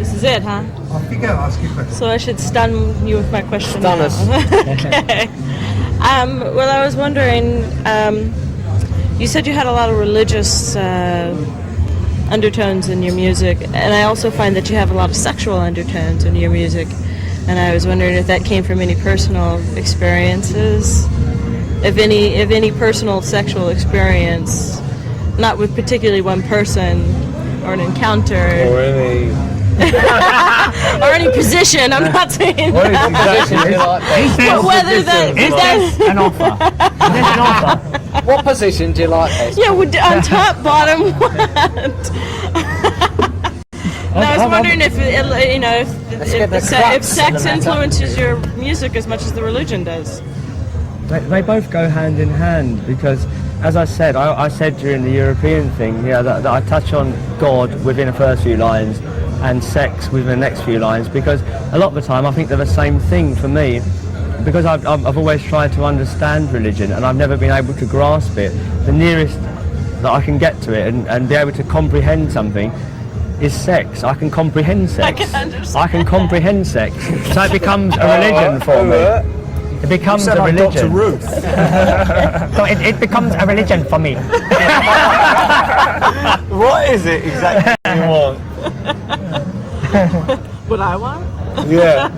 This is it, huh? Off you go, ask your question. So I should stun you with my question. Stun now. us. Okay. Well, I was wondering, you said you had a lot of religious undertones in your music, and I also find that you have a lot of sexual undertones in your music. And I was wondering if that came from any personal experiences, if any personal sexual experience, not with particularly one person or an encounter. Or any... or any position, I'm not saying What that. position do you like best? But whether that... Is this an offer? Is this an offer? What position do you like best? Yeah, on top, bottom, what? No, I was wondering if sex influences your music as much as the religion does. They both go hand in hand because, as I said during the European thing, that I touch on God within the first few lines and sex within the next few lines, because a lot of the time I think they're the same thing for me, because I've always tried to understand religion and I've never been able to grasp it. The nearest that I can get to it and be able to comprehend something is sex. I can comprehend sex. I can comprehend sex. So it becomes a religion for me. It becomes a religion. Dr. Ruth. So it becomes a religion for me. What is it exactly you want? What I want? Yeah.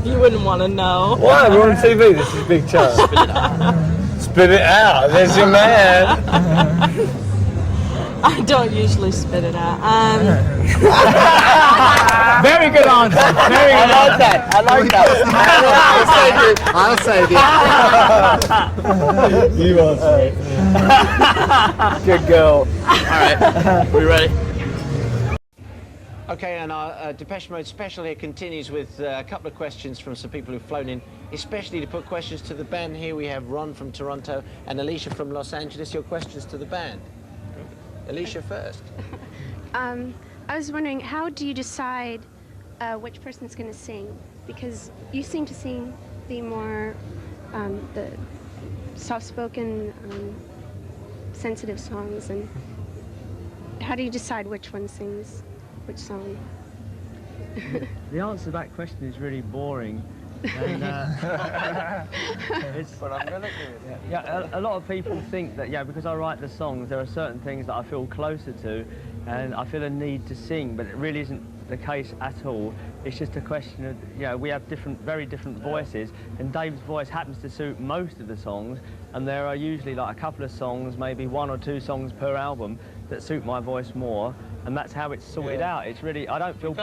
You wouldn't want to know. Why? We're on TV. This is a big chance. Spit it out. Spit it out. There's your man. I don't usually spit it out. Very good answer. Very good. I like that. I like that. I'll save it. You answer it. Good girl. All right, we ready? Okay, and our Depeche Mode special here continues with a couple of questions from some people who've flown in, especially to put questions to the band. Here we have Ron from Toronto and Alicia from Los Angeles. Your questions to the band. Alicia first. I was wondering, how do you decide which person's going to sing? Because you seem to sing the more the soft-spoken, sensitive songs, and how do you decide which one sings which song? The answer to that question is really boring. And, But I'm gonna do it. a lot of people think that because I write the songs, there are certain things that I feel closer to, and I feel a need to sing. But it really isn't the case at all. It's just a question of we have very different voices, and Dave's voice happens to suit most of the songs, and there are usually like a couple of songs, maybe 1 or 2 songs per album that suit my voice more, and that's how it's sorted out. It's really I don't feel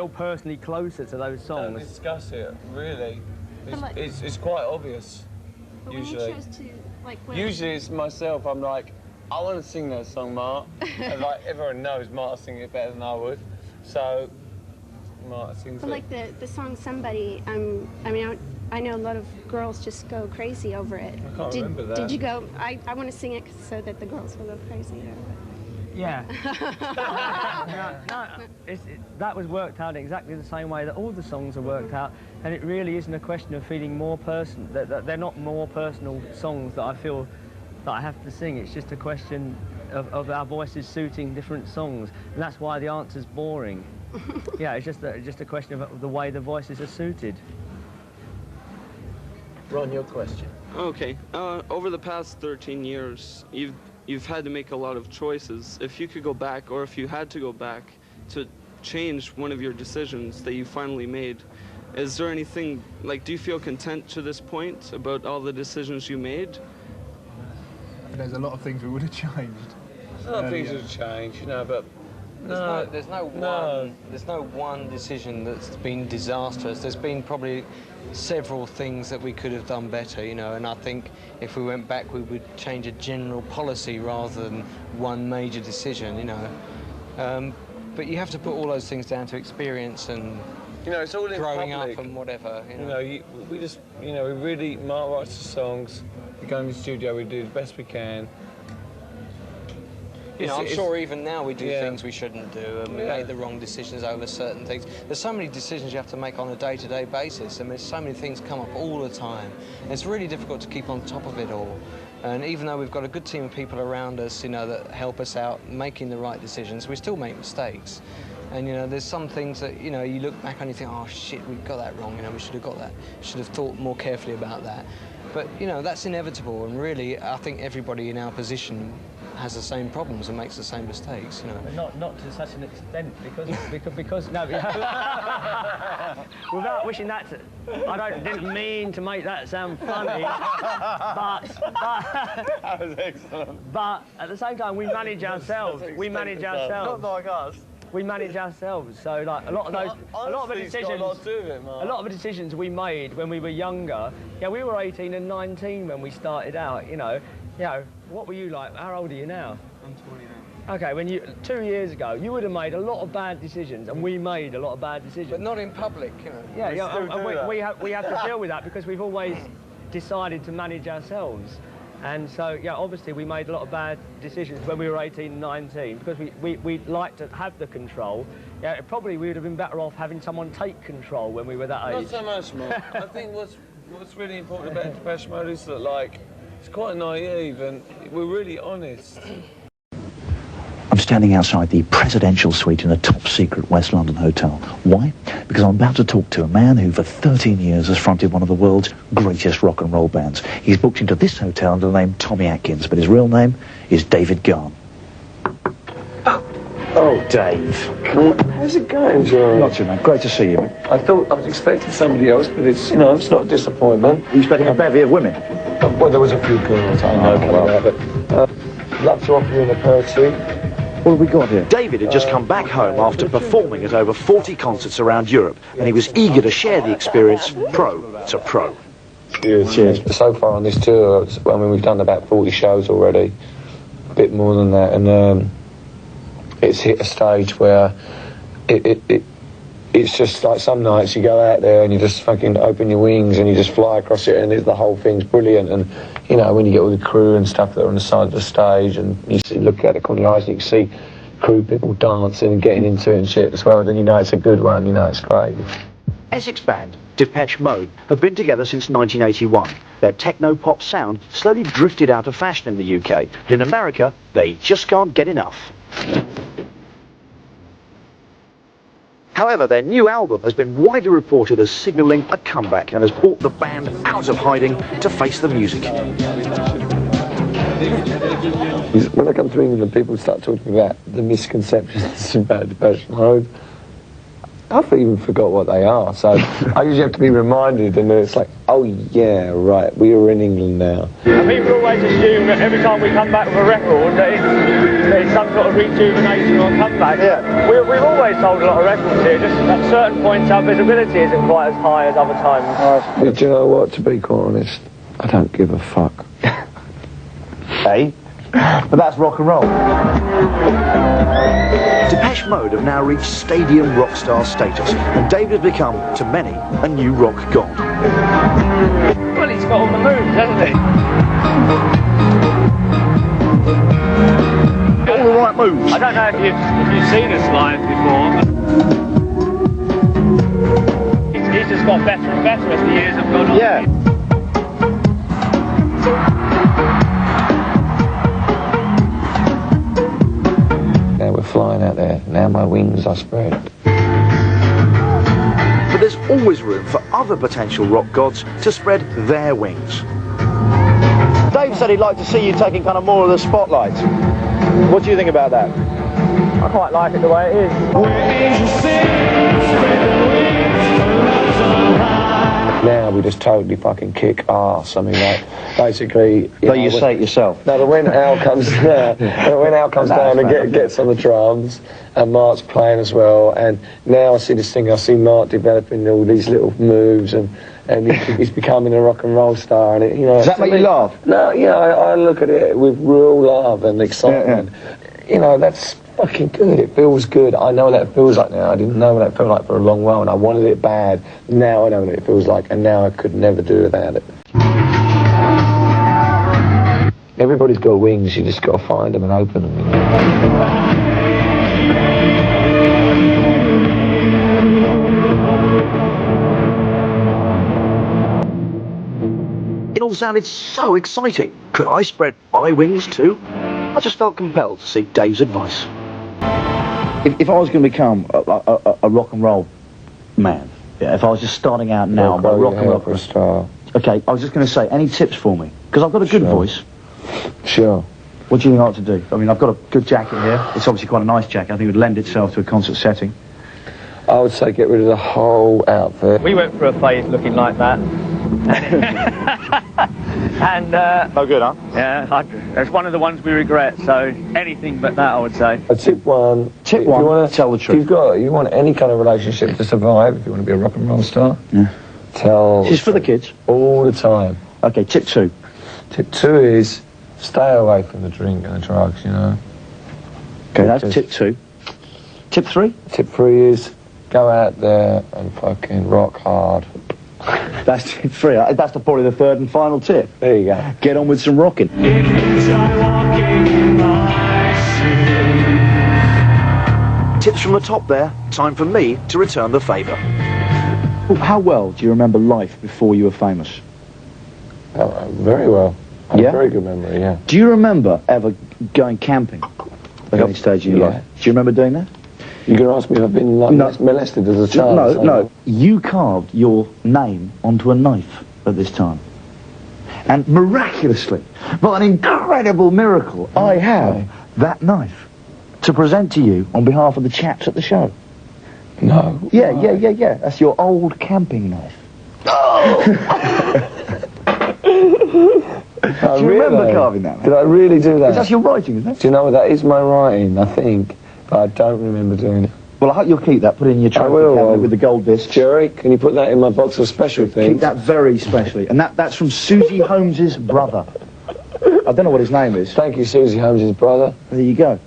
personally closer to those songs. Don't discuss it, really. But It's quite obvious. But Usually. when you chose to, Usually it's myself. I'm like, I want to sing that song, Mark. And like everyone knows Mark will sing it better than I would. So Mark sings but it. like the song Somebody, I mean, I know a lot of girls just go crazy over it. I can't remember that. Did you go, I want to sing it so that the girls will go crazy over it? Yeah. That was worked out exactly the same way that all the songs are worked out, and it really isn't a question of feeling more personal. That they're not more personal songs that I feel that I have to sing. It's just a question of our voices suiting different songs, and that's why the answer's boring. It's just a question of the way the voices are suited. Ron, your question. Okay. Over the past 13 years, you've had to make a lot of choices. If you could go back, or if you had to go back to change one of your decisions that you finally made, is there anything, do you feel content to this point about all the decisions you made? There's a lot of things we would have changed. A lot of things have changed, but There's no one decision that's been disastrous. There's been probably several things that we could have done better, and I think if we went back we would change a general policy rather than one major decision, but you have to put all those things down to experience and it's all in growing public. up and whatever. Mark writes the songs, we go in the studio, we do the best we can. I'm sure even now we do things we shouldn't do, and we make the wrong decisions over certain things. There's so many decisions you have to make on a day-to-day basis. I mean, so many things come up all the time. And it's really difficult to keep on top of it all. And even though we've got a good team of people around us, that help us out making the right decisions, we still make mistakes. And you know, there's some things that, you know, you look back and you think, oh shit, we got that wrong, you know, we should have got that, should have thought more carefully about that. But, you know, that's inevitable, and really, I think everybody in our position has the same problems and makes the same mistakes, you know. But not to such an extent, because no, without wishing that to, didn't mean to make that sound funny, but That was excellent. but at the same time, we manage ourselves. We manage ourselves. Not like us. We manage ourselves. So like a lot of the decisions, a lot of the decisions we made when we were younger. Yeah, we were 18 and 19 when we started out. You know, what were you like? How old are you now? I'm 20 now. Okay, 2 years ago, you would have made a lot of bad decisions, and we made a lot of bad decisions. But not in public, you know. Yeah, and we have to deal with that because we've always decided to manage ourselves. And so, yeah, obviously we made a lot of bad decisions when we were 18 and 19 because we liked to have the control. Yeah, probably we would have been better off having someone take control when we were that age. Not so much, Mark. I think what's really important about Depeche Mode is that, like, it's quite naive and we're really honest. I'm standing outside the presidential suite in a top-secret West London hotel. Why? Because I'm about to talk to a man who for 13 years has fronted one of the world's greatest rock and roll bands. He's booked into this hotel under the name Tommy Atkins, but his real name is David Garn. Oh, Dave. How's it going, Joe? Not too bad. Great to see you. I thought I was expecting somebody else, but it's, you know, it's not a disappointment. Are you expecting a bevy of women? Well, there was a few girls, I know, but I'd love to offer you an aperitif. What have we got here? David had just come back home after performing at over 40 concerts around Europe, and he was eager to share the experience pro to pro. Cheers. So far on this tour, I mean, we've done about 40 shows already, a bit more than that, and it's hit a stage where it's just like some nights you go out there and you just fucking open your wings and you just fly across it, and the whole thing's brilliant. And you know, when you get all the crew and stuff that are on the side of the stage, and you look at the corner of your eyes and you can see crew people dancing and getting into it and shit as well, then you know it's a good one, you know, it's great. Essex band Depeche Mode have been together since 1981. Their techno-pop sound slowly drifted out of fashion in the UK, but in America they just can't get enough. However, their new album has been widely reported as signalling a comeback and has brought the band out of hiding to face the music. When I come to England and people start talking about the misconceptions about Depeche Mode, I've even forgot what they are, so I usually have to be reminded, and it's like, oh yeah, right, we are in England now. And people always assume that every time we come back with a record that it's some sort of rejuvenation or comeback. Yeah. We've always sold a lot of records here, just at certain points our visibility isn't quite as high as other times. Do you know what, to be quite honest, I don't give a fuck. Hey? But that's rock and roll. Depeche Mode have now reached stadium rock star status, and David has become, to many, a new rock god. Well, he's got all the moves, hasn't he? All the right moves. I don't know if you've seen us live before. He's just got better and better as the years have gone on. Yeah. Now we're flying out there, now my wings are spread. But there's always room for other potential rock gods to spread their wings. Dave said he'd like to see you taking kind of more of the spotlight. What do you think about that? I quite like it the way it is. Now we just totally fucking kick arse. I mean, like, basically... You say it yourself. No, but when Al comes down, and gets on the drums, and Mark's playing as well, and now I see this thing, I see Mark developing all these little moves, and he's becoming a rock and roll star, and you know... Does that make you laugh? No, yeah, I look at it with real love and excitement. Yeah. You know, that's fucking good. It feels good. I know what that feels like now. I didn't know what that felt like for a long while, and I wanted it bad. Now I know what it feels like, and now I could never do without it. Everybody's got wings. You just got to find them and open them. You know? It all sounded so exciting. Could I spread my wings too? I just felt compelled to seek Dave's advice. If I was going to become a rock and roll man, yeah, if I was just starting out now, I'm a rock and roll star. Okay, I was just going to say, any tips for me? Because I've got a good voice. Sure. What do you think I ought to do? I mean, I've got a good jacket here. It's obviously quite a nice jacket. I think it would lend itself to a concert setting. I would say get rid of the whole outfit. We went for a phase looking like that. And No good, huh? yeah, it's one of the ones we regret. So anything but that, I would say. Tip one. Tip one, tell the truth. If you want any kind of relationship to survive, if you want to be a rock and roll star, tell... It's for the kids. All the time. Okay, tip 2. Tip 2 is stay away from the drink and the drugs, you know. Okay, that's tip 2. Tip 3? Tip 3 is go out there and fucking rock hard. That's tip 3. That's probably the third and final tip. There you go. Get on with some rocking. Tips from the top there. Time for me to return the favour. How well do you remember life before you were famous? Oh, very well. I have Yeah? a very good memory, yeah. Do you remember ever going camping at any stage in your life? Do you remember doing that? You're going to ask me if I've been molested as a child? No. You carved your name onto a knife at this time. And miraculously, by an incredible miracle, I have that knife to present to you on behalf of the chaps at the show. No. Yeah. That's your old camping knife. Do you remember carving that? Did I really do that? That's your writing, isn't it? Do you know what that is? My writing, I think, but I don't remember doing it. Well, I hope you'll keep that. Put it in your trophy cabinet with the gold disc. Jerry, can you put that in my box of special things? Keep that very specially. And that's from Susie Holmes's brother. I don't know what his name is. Thank you, Susie Holmes's brother. There you go.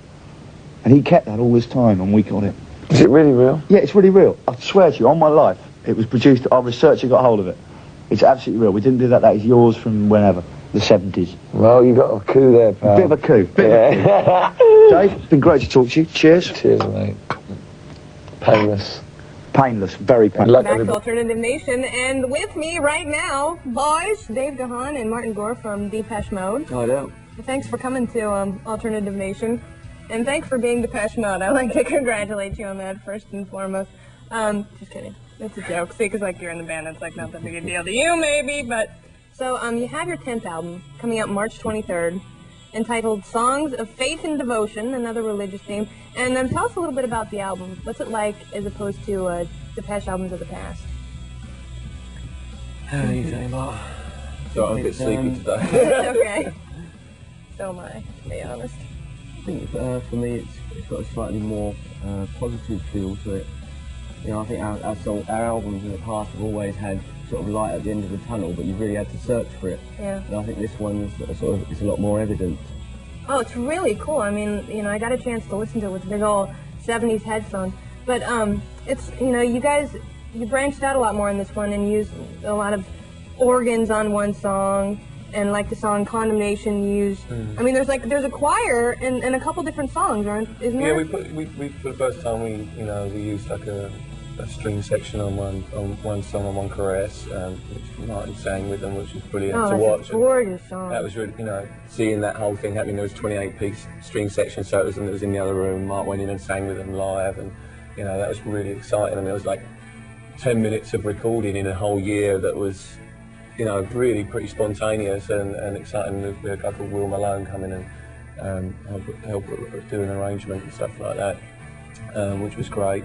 And he kept that all this time, and we got it. Is it really real? Yeah, it's really real. I swear to you, on my life, it was produced. Our researcher got hold of it. It's absolutely real. We didn't do that. That is yours from whenever, the 70s. Well, you got a coup there, pal. Bit of a coup. Dave, it's been great to talk to you. Cheers. Cheers, mate. Painless. Painless, very painless. Back to Alternative Nation, and with me right now, boys, Dave DeHaan and Martin Gore from Depeche Mode. Hello. Thanks for coming to Alternative Nation, and thanks for being Depeche Mode. I'd like to congratulate you on that first and foremost. Just kidding. It's a joke. See, because like you're in the band, it's like not that big a deal to you, maybe. But so you have your 10th album coming out March 23rd, entitled "Songs of Faith and Devotion," another religious theme. And tell us a little bit about the album. What's it like as opposed to Depeche albums of the past? How are you feeling, Mark? So I'm a bit sleepy today. It's okay. So am I, to be honest. I think for me it's got a slightly more positive feel to it. You know, I think our albums in the past have always had sort of light at the end of the tunnel, but you've really had to search for it. Yeah. And I think this one's sort of, it's a lot more evident. Oh, it's really cool. I mean, you know, I got a chance to listen to it with big old 70s headphones. But it's, you know, you guys, you branched out a lot more in this one and used a lot of organs on one song. And like the song Condemnation used, I mean, there's a choir in a couple different songs, isn't there? Yeah, we for the first time we used like a string section on one song, on one chorus, which Martin sang with them, which was brilliant to watch. That's a gorgeous song. That was really, seeing that whole thing happening. There was 28-piece string section, so it was in the other room. Mark went in and sang with them live, and that was really exciting. I mean, it was like 10 minutes of recording in a whole year that was, really pretty spontaneous and exciting. We had a guy called Will Malone come in and help do an arrangement and stuff like that, which was great.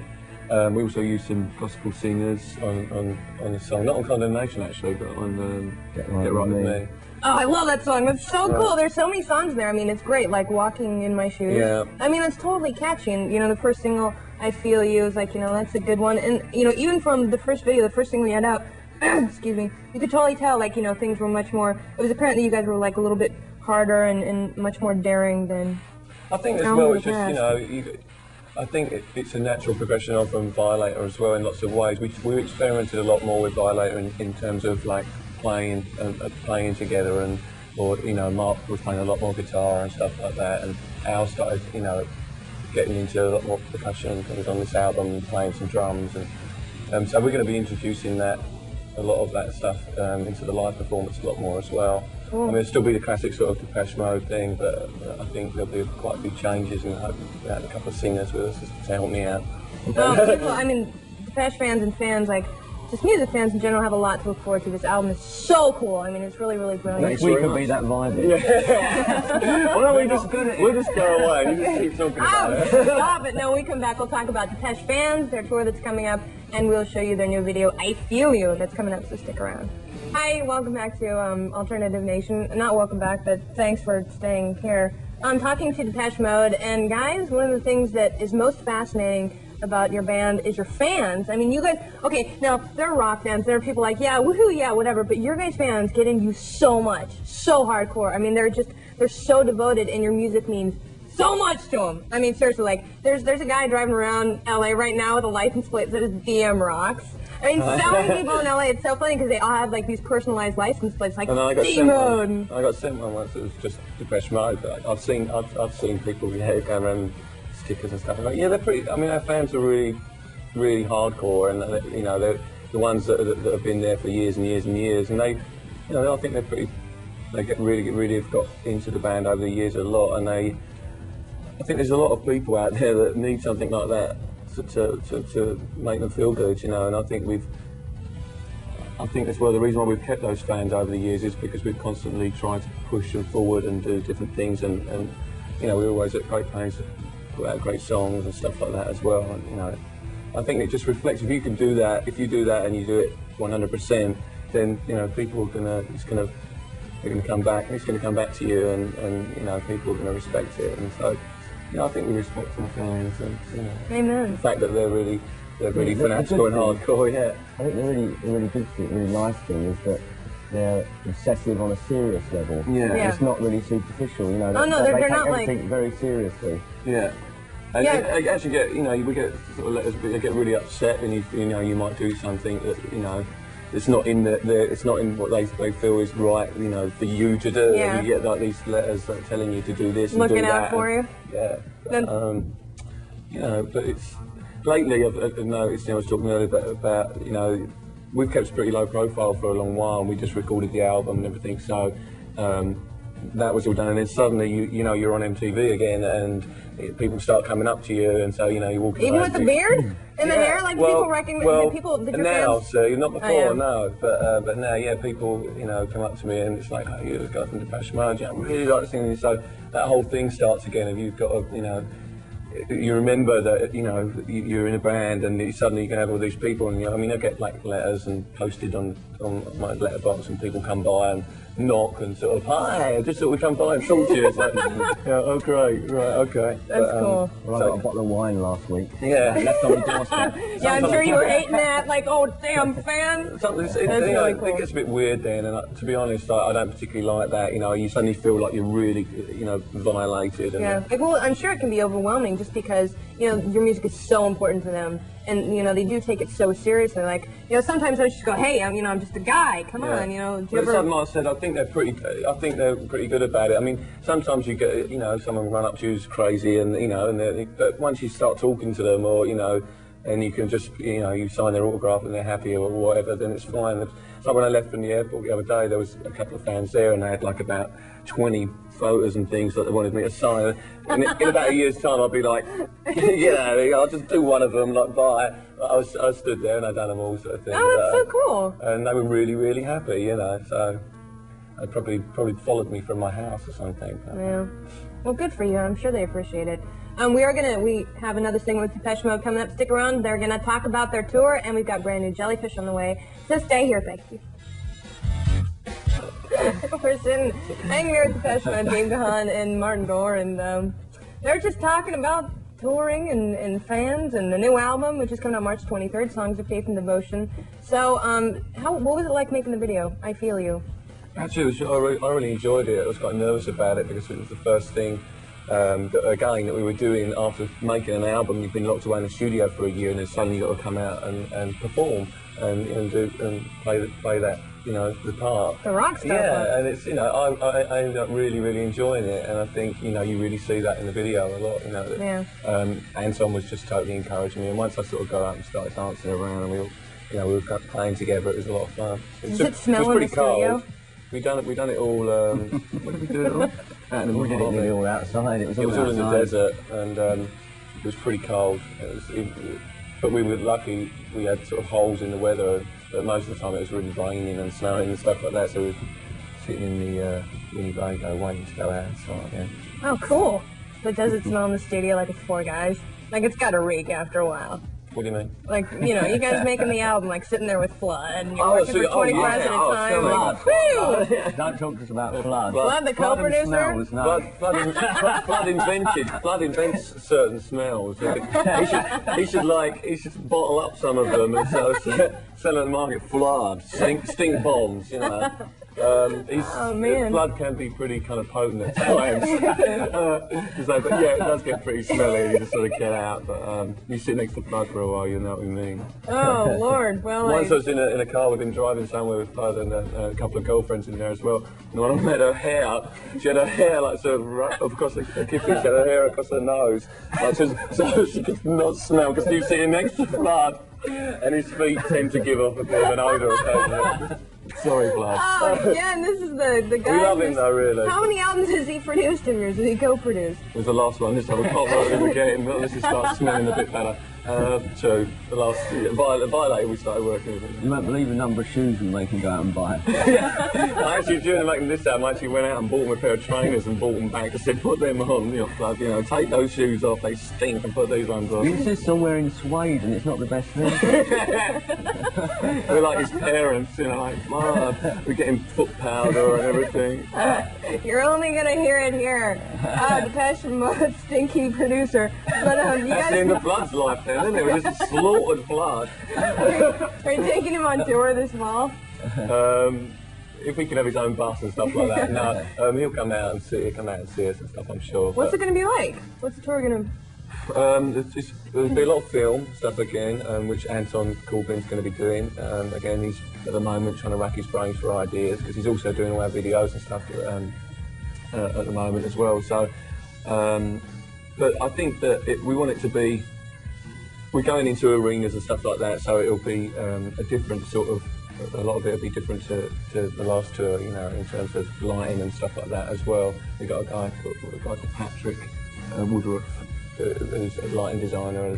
We also used some gospel singers on the song, not on Condemnation actually, but on Get Right With Me. Oh, I love that song. That's so cool. There's so many songs there. I mean, it's great, like Walking in My Shoes. Yeah. I mean, it's totally catchy. And, the first single, I Feel You, is like, that's a good one. And, even from the first video, the first thing we had out, excuse me, you could totally tell, like, things were much more, it was apparent that you guys were, like, a little bit harder and much more daring than... I think as well, it's just, I think it's a natural progression on from Violator as well in lots of ways. We experimented a lot more with Violator in terms of like playing together, or Mark was playing a lot more guitar and stuff like that, and Al started getting into a lot more percussion things on this album and playing some drums, and so we're going to be introducing a lot of that stuff into the live performance a lot more as well. Cool. I mean, it'll still be the classic sort of Depeche Mode thing, but I think there'll be quite a few changes, and I hope we had a couple of singers with us to help me out. People, I mean, Depeche fans and fans, like, just music fans in general, have a lot to look forward to. This album is so cool. I mean, it's really, really brilliant. Next week will be that vibe. Yeah. Well, we'll just go away. You just keep talking about it. Stop it. No, we come back. We'll talk about Depeche fans, their tour that's coming up, and we'll show you their new video, I Feel You, that's coming up, so stick around. Hi, welcome back to Alternative Nation. Not welcome back, but thanks for staying here. I'm talking to Depeche Mode, and guys, one of the things that is most fascinating about your band is your fans. I mean, you guys, okay, now, there are rock fans, there are people like, yeah, woohoo, yeah, whatever, but your guys' fans get into you so much, so hardcore. I mean, they're so devoted, and your music means so much to them. I mean, seriously, like, there's a guy driving around LA right now with a license plate that says DM Rocks. I mean, so many people in LA, it's so funny because they all have, like, these personalized license plates, like, D-Mode. I got sent one once that was just Depeche Mode, but I've seen people, going around stickers and stuff. I'm like, yeah, they're pretty. I mean, our fans are really, really hardcore, and you know, they're the ones that have been there for years and years and years, and they, you know, I think they're pretty. They really have got into the band over the years a lot, and I think there's a lot of people out there that need something like that to make them feel good, you know, and I think that's the reason why we've kept those fans over the years is because we've constantly tried to push them forward and do different things, and you know, we're always at great pains to put out great songs and stuff like that as well. And, you know, I think it just reflects, if you can do that, if you do that and you do it 100%, then, you know, people are they're gonna come back, and it's gonna come back to you, and you know, people are gonna respect it, and so, you know, I think we respect our fans, and, you know, Amen. The fact that they're really fanatical and hardcore, yeah. I think the really good thing, really nice thing is that they're obsessive on a serious level. Yeah. It's not really superficial, you know. Oh, no, they they're take not everything very seriously. Yeah. And I actually get, you know, we get sort of letters, they get really upset, and you know, you might do something that, you know, it's not in it's not in what they feel is right, you know, for you to do. Yeah. And you get like these letters like, telling you to do this and Looking do that. out for you. Yeah. You know, but it's lately I've noticed. You know, I was talking earlier about you know, we've kept a pretty low profile for a long while, and we just recorded the album and everything. So that was all done, and then suddenly you know, you're on MTV again, and people start coming up to you, and so, you know, you walk Even with the beard and the hair, like, people recognize people. Now, so not before, Oh, yeah. no, but now, yeah, people, you know, come up to me, and it's like, oh, you're the guy from Depeche Mode, yeah, I really like singing. So that whole thing starts again, and you've got to, you know, you remember that, you know, you're in a band, and suddenly you can have all these people, and, you know, I mean, I get like letters and posted on my letterbox, and people come by and knock and sort of, hi, I just thought we'd come by and talk to you. It's like, yeah, oh, great, right, okay. That's cool. Well, I got a bottle of wine last week. Yeah, left on the doorstep. Yeah, I'm sure you were hating that, like, oh, damn, fan. That's really cool. It gets a bit weird then, and to be honest, I don't particularly like that. You know, you suddenly feel like you're really, you know, violated. And Yeah, well, I'm sure it can be overwhelming just because, you know, your music is so important to them, and, you know, they do take it so seriously. Like, you know, sometimes I just go, hey, I'm just a guy, come on, you know. But something I said, I think they're pretty good about it. I mean, sometimes you get, you know, someone run up to you who's crazy, and, you know, but once you start talking to them, or, you know, and you can just, you know, you sign their autograph and they're happy or whatever, then it's fine. It's like when I left from the airport the other day, there was a couple of fans there, and they had like about 20 photos and things that they wanted me to sign. And in about a year's time, I'll be like, you know, I'll just do one of them, like, bye. I stood there and I'd done them all, sort of thing. Oh, that's so cool. And they were really, really happy, you know, so they probably followed me from my house or something. Yeah. Well, good for you. I'm sure they appreciate it. We have another single with Depeche Mode coming up. Stick around. They're gonna talk about their tour, and we've got brand new Jellyfish on the way. So stay here, thank you. We're sitting, hanging here with Depeche Mode, Dave Gahan and Martin Gore, and they're just talking about touring and fans and the new album, which is coming out March 23rd, Songs of Faith and Devotion. So, what was it like making the video, I Feel You? Actually, I really enjoyed it. I was quite nervous about it because it was the first thing that we were doing after making an album. You've been locked away in the studio for a year, and then suddenly you've got to come out and perform and play that, you know, the part. The rock star. Yeah, and it's, you know, I ended up really, really enjoying it, and I think, you know, you really see that in the video a lot, you know. That, yeah. Anton was just totally encouraging me, and once I sort of got up and started dancing around, and we were playing together, it was a lot of fun. Does it smell in the studio? We done it all. Where did we do it all? Out in the We did it all outside. It was all in the outside. desert, and it was pretty cold. But we were lucky. We had sort of holes in the weather. But most of the time it was really raining and snowing and stuff like that. So we were sitting in the Winnebago waiting to go out and start again. Oh, cool. But does it smell in the studio like it's 4 guys? Like, it's got to reek after a while. What do you mean? Like, you know, you guys making the album, like, sitting there with Flood, and you're working for 20 hours at a time, like, whew! Don't talk to us about Flood. Flood, the co-producer? Smells, no. Flood invents certain smells. He should bottle up some of them and sell at the market. Flood, stink bombs, you know. Flood can be pretty kind of potent at times. But yeah, it does get pretty smelly. You just sort of get out. But you sit next to Flood for a while, you know what I mean. Oh Lord! Well, once I was in a car with him driving somewhere with Flood and a couple of girlfriends in there as well. And when I met her hair, she had her hair like sort of across the she had her hair across her nose, like, so she could not smell because you sitting next to Flood, and his feet tend to give off a bit of an odour occasionally. Sorry, Flood. oh yeah, and this is the guy. We love him though, really. How many albums has he produced of yours? Has he co-produced? It was the last one. This time we can't work him again, but unless he starts smelling a bit better. So the last Violator we started working with him. You won't believe the number of shoes we make him go out and buy. Actually, during making this album, I actually went out and bought him a pair of trainers and bought them back. I said, put them on, Flood, take those shoes off, they stink, and put these ones on. You insist on wearing suede and it's not the best thing. We're like his parents, like, Mom, we're getting foot powder and everything. You're only gonna hear it here. Depeche Mode, stinky producer. But you That's guys. the end of Flood's life then, isn't it? We just slaughtered Flood. Are you taking him on tour this fall? If he can have his own bus and stuff like that, no, he'll come out and see us and stuff, I'm sure. What's it gonna be like? What's the tour gonna? There'll be a lot of film stuff again, which Anton Corbin's going to be doing. Again, he's at the moment trying to rack his brains for ideas because he's also doing all our videos and stuff at the moment as well. So, but I think that we want it to be. We're going into arenas and stuff like that, so it'll be a different sort of. A lot of it will be different to the last tour, in terms of lighting and stuff like that as well. We've got a guy called Patrick Woodruff, who's a lighting designer,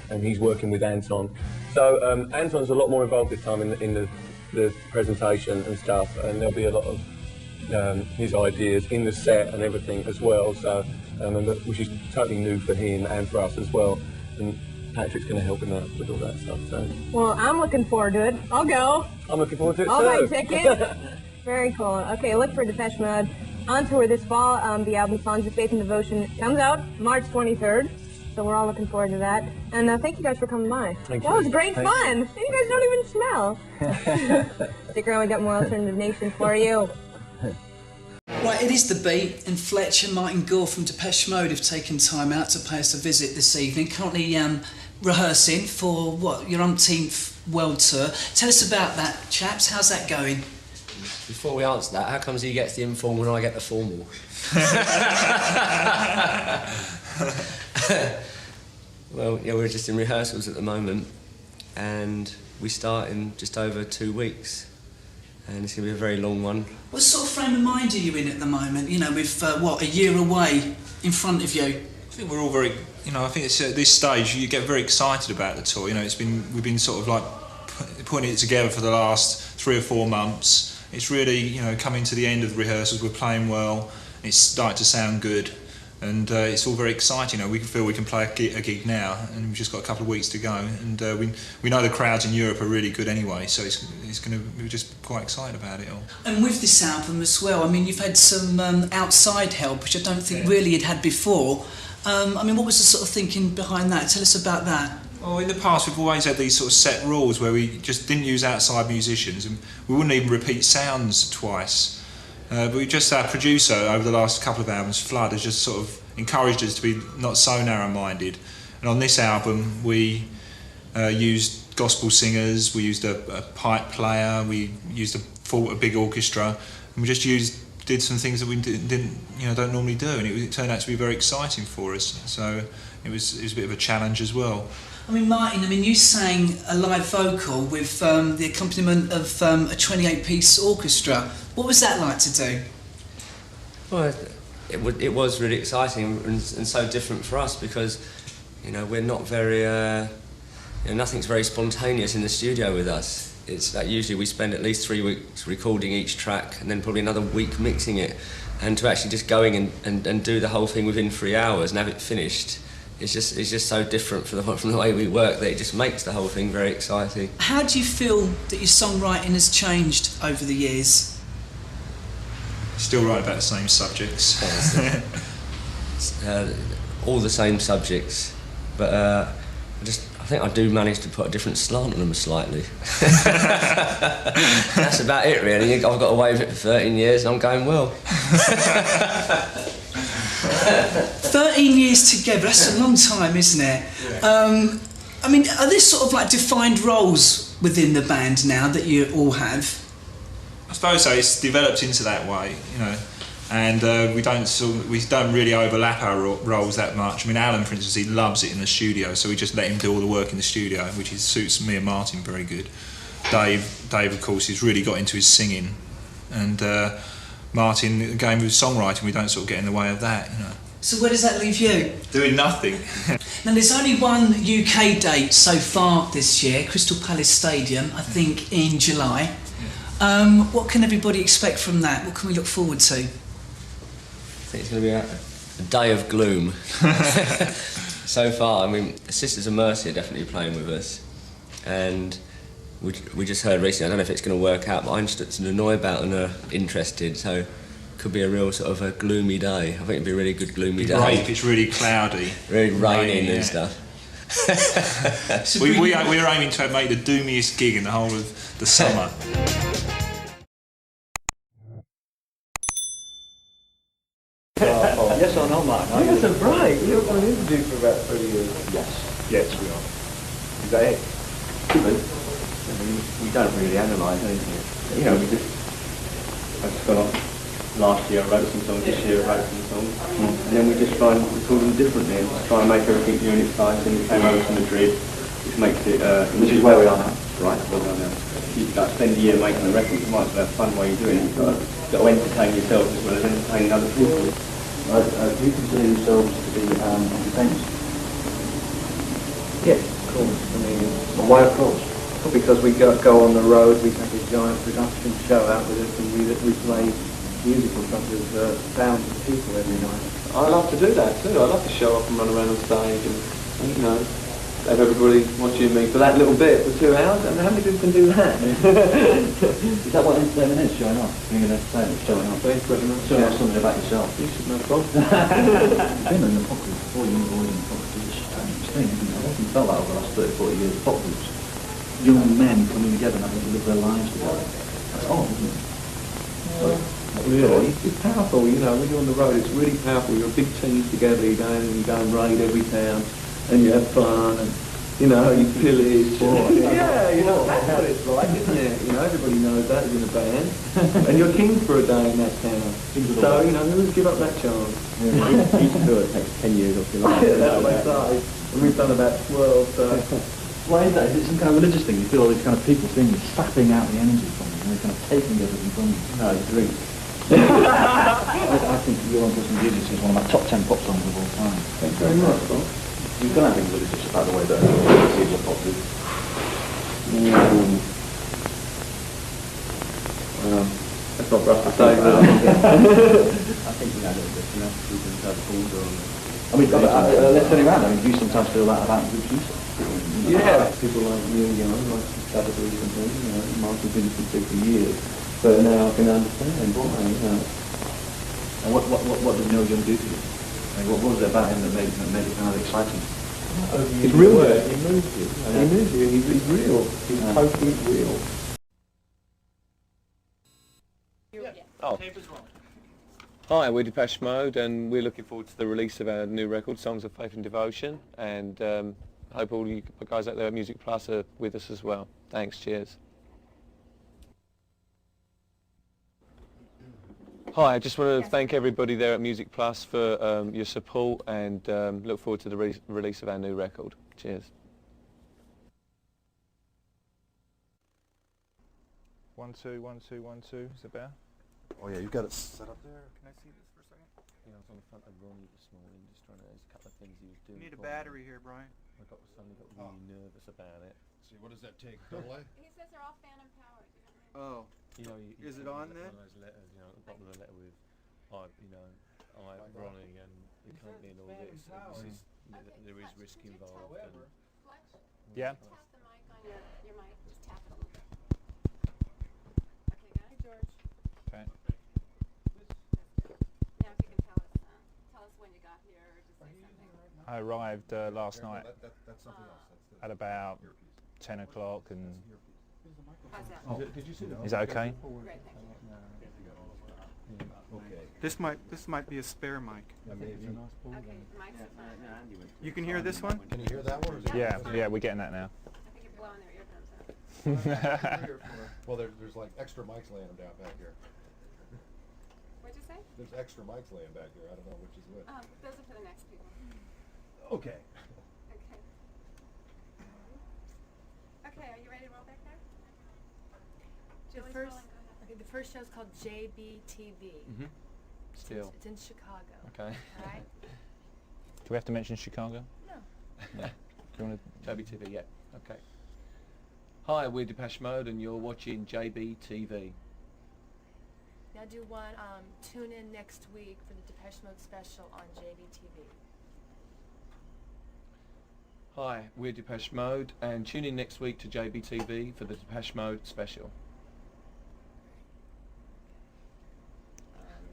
and he's working with Anton. So Anton's a lot more involved this time in the presentation and stuff, and there'll be a lot of his ideas in the set and everything as well. So, which is totally new for him and for us as well. And Patrick's going to help him out with all that stuff. So. Well, I'm looking forward to it. I'll go. I'm looking forward to it I'll too. buy a ticket. Very cool. Okay, look for Depeche Mode on tour this fall. The album Songs of Faith and Devotion comes out March 23rd. So we're all looking forward to that. And thank you guys for coming by. Thank that you. was great fun. And you guys don't even smell. Stick around, we got more Alternative Nation for you. Right, it is The Beat, and Fletcher and Martin Gore from Depeche Mode have taken time out to pay us a visit this evening. Currently rehearsing for, your umpteenth world tour. Tell us about that, chaps. How's that going? Before we answer that, how comes he gets the informal and I get the formal? Well, yeah, we're just in rehearsals at the moment, and we start in just over 2 weeks. And it's going to be a very long one. What sort of frame of mind are you in at the moment? With, a year away in front of you? I think we're all very, I think it's at this stage you get very excited about the tour. We've been sort of like putting it together for the last 3 or 4 months. It's really, coming to the end of the rehearsals, we're playing well, it's starting to sound good, and it's all very exciting. We feel we can play a gig now, and we've just got a couple of weeks to go, and we know the crowds in Europe are really good anyway, so we're just quite excited about it all. And with this album as well, you've had some outside help, which I don't think really you'd had before. What was the sort of thinking behind that? Tell us about that. Well, in the past we've always had these sort of set rules where we just didn't use outside musicians, and we wouldn't even repeat sounds twice. But we just, our producer over the last couple of albums, Flood, has just sort of encouraged us to be not so narrow-minded. And on this album we used gospel singers, we used a pipe player, we used a big orchestra, and we just did some things that we don't normally do, and it turned out to be very exciting for us. So it was a bit of a challenge as well. I mean, Martin, you sang a live vocal with the accompaniment of a 28-piece orchestra. What was that like to do? Well, it was really exciting and so different for us because, we're not very, nothing's very spontaneous in the studio with us. It's that usually we spend at least 3 weeks recording each track and then probably another week mixing it. And to actually just go in and do the whole thing within 3 hours and have it finished, it's just so different from the way we work that it just makes the whole thing very exciting. How do you feel that your songwriting has changed over the years? Still write about the same subjects. All the same subjects, but I think I do manage to put a different slant on them slightly. That's about it, really. I've got away with it for 13 years and I'm going well. 13 years together, that's a long time, isn't it? Yeah. Are there sort of like defined roles within the band now that you all have? I suppose so. It's developed into that way, and we don't really overlap our roles that much. Alan, for instance, he loves it in the studio, so we just let him do all the work in the studio, which suits me and Martin very good. Dave, of course, has really got into his singing, and Martin, again with songwriting, we don't sort of get in the way of that, So where does that leave you? Doing nothing. Now there's only one UK date so far this year, Crystal Palace Stadium, I think in July. What can everybody expect from that? What can we look forward to? I think it's going to be a day of gloom. So far, Sisters of Mercy are definitely playing with us, and we just heard recently, I don't know if it's going to work out, but Einstürzende Neubauten are interested, so it could be a real sort of a gloomy day. I think it'd be a really good gloomy day. Right, if it's really cloudy. Really raining and stuff. We're aiming to make the doomiest gig in the whole of the summer. Yes or no, Mark? Yes, that's right. You were on an interview for about 3 years. Yes. Yes, we are. Is that it? We don't really analyse anything. We just... I just got off. Last year I wrote some songs, this year I wrote some songs. And then we just try and record them differently and just try and make everything new and exciting. We came over to Madrid, which makes it... which is where we are now. Right, where we are now. If you spend a year making a record, you might as well have fun while you're doing it. You've got to entertain yourself as well as entertaining other people. Do you consider yourselves to be entertainers? Yeah, of course. Why of course? Because we go on the road, we have a giant production show out with us, and we play musicals in front of thousands of people every night. I love to do that too. I love to show up and run around on stage and have everybody watching me for that little bit for 2 hours. And how many people can do that? Is that what entertainment is, showing off? Being an entertainer, showing off? Showing off something about yourself. You should know, Bob. You've been in the pop group before, you were in the pop group. It's a strange thing, isn't it? I've often felt that over the last 30, 40 years. Pop groups, young men coming together and having to live their lives together. That's odd, isn't it? Really? It's powerful, when you're on the road, it's really powerful. You're a big team together, you go and raid every town, and you have fun, and you pillage. That's what it's like, isn't it? Everybody knows that is in a band, and you're king for a day in that town. So, who's give up that chance? Each tour takes 10 years off your life. That's my size, and we've done about 12, so... Why is that? Is it some kind of religious thing? You feel all these kind of people things sapping out the energy from you, and they're kind of taking everything from you? No, it's drink. I think Your Uncle Jesus is one of my top 10 pop songs of all time. Thanks very much, Bob. You've done anything religious about the way that it's a pop group? That's not for us to say, but I think we had a little bit, we can have calls on... let's turn it around. Do you sometimes feel that about groups you? Yeah, people like you, like Subtitles and things, Martin's been into for years, but now I can understand why, And what did Neil Young do to you? What was it about him that made it kind of exciting? It's real. He moves you. He moves you. He's real. He's totally real. Oh. Hi, we're Depeche Mode, and we're looking forward to the release of our new record, Songs of Faith and Devotion, and hope all you guys out there at Music Plus are with us as well. Thanks, cheers. Hi, I just want to thank everybody there at Music Plus for your support, and look forward to the release of our new record. Cheers. 1, 2, 1, 2, 1, 2. Is it better? Oh yeah, you've got it set up there. Can I see this for a second? Yeah, I was on the front of Ronnie this morning, just trying to. There's a couple of things he was doing. You need a battery here, Brian. Suddenly got really nervous about it. See, what does that take? Double A? He says they're all phantom powered. Oh. You know, is it on then? One of those letters, you know, at the bottom of the letter with, Ronnie and the company and all this. There is risk involved. Yeah. Tap the mic on your mic. Just tap it a little bit. Okay, guys. George. Okay. Now, if you can tell us when you got here, or just say something. I arrived last night That's something else. at about 10 o'clock and... How's that? Oh. Did you see that? Is that okay? Great, thank you. Okay. This might be a spare mic. Okay, the mics are fine. You can hear this one? Can you hear that one? Or is it Yeah, we're getting that now. I think you're blowing their eardrums out. Well, there's like extra mics laying down back here. What'd you say? There's extra mics laying back here. I don't know which is which. Those are for the next people. Okay. Okay. Okay, are you ready to roll back there? Julie's rolling, go ahead. Okay, the first show is called JBTV. Still. It's in Chicago. Okay. All right? Do we have to mention Chicago? No. Do you want to... JBTV, yeah. Okay. Hi, we're Depeche Mode and you're watching JBTV. Now do one, tune in next week for the Depeche Mode special on JBTV. Hi, we're Depeche Mode and tune in next week to JBTV for the Depeche Mode special.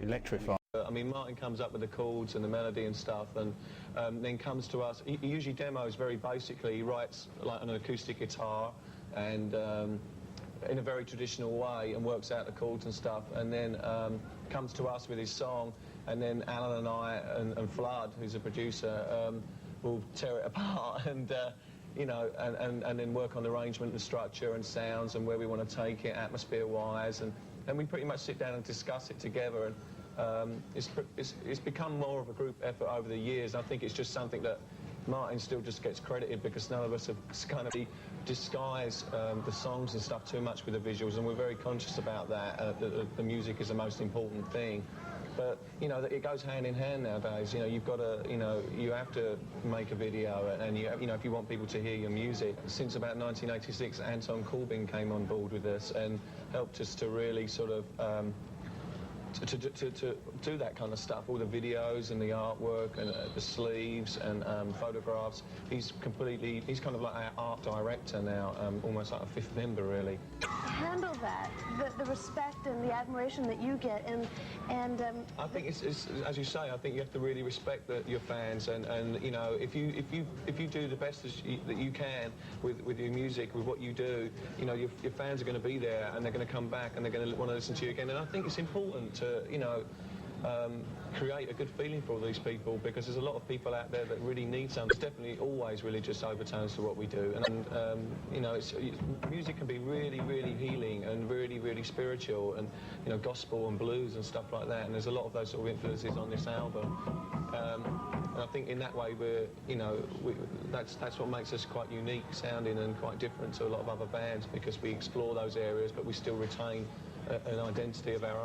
Electrify. I mean, Martin comes up with the chords and the melody and stuff, and then comes to us. He usually demos very basically. He writes like on an acoustic guitar and in a very traditional way, and works out the chords and stuff, and then comes to us with his song, and then Alan and I and Flood, who's a producer, will tear it apart and and then work on the arrangement and structure and sounds and where we want to take it atmosphere-wise, and we pretty much sit down and discuss it together. And it's become more of a group effort over the years. I think it's just something that Martin still just gets credited because none of us have kind of disguised the songs and stuff too much with the visuals, and we're very conscious about that. The music is the most important thing. But, it goes hand in hand nowadays. You've got to, you have to make a video, and if you want people to hear your music. Since about 1986, Anton Corbijn came on board with us and helped us to really sort of to do that kind of stuff, all the videos and the artwork and the sleeves and photographs. He's kind of like our art director now, almost like a fifth member, really. Handle that, the respect and the admiration that you get, and I think it's as you say. I think you have to really respect your fans, and if you do the best that you can with your music, with what you do, your fans are going to be there, and they're going to come back, and they're going to want to listen to you again. And I think it's important to create a good feeling for all these people, because there's a lot of people out there that really need something. There's definitely always religious overtones to what we do, and music can be really, really healing and really, really spiritual, and gospel and blues and stuff like that. And there's a lot of those sort of influences on this album. And I think in that way that's what makes us quite unique sounding and quite different to a lot of other bands, because we explore those areas, but we still retain an identity of our own.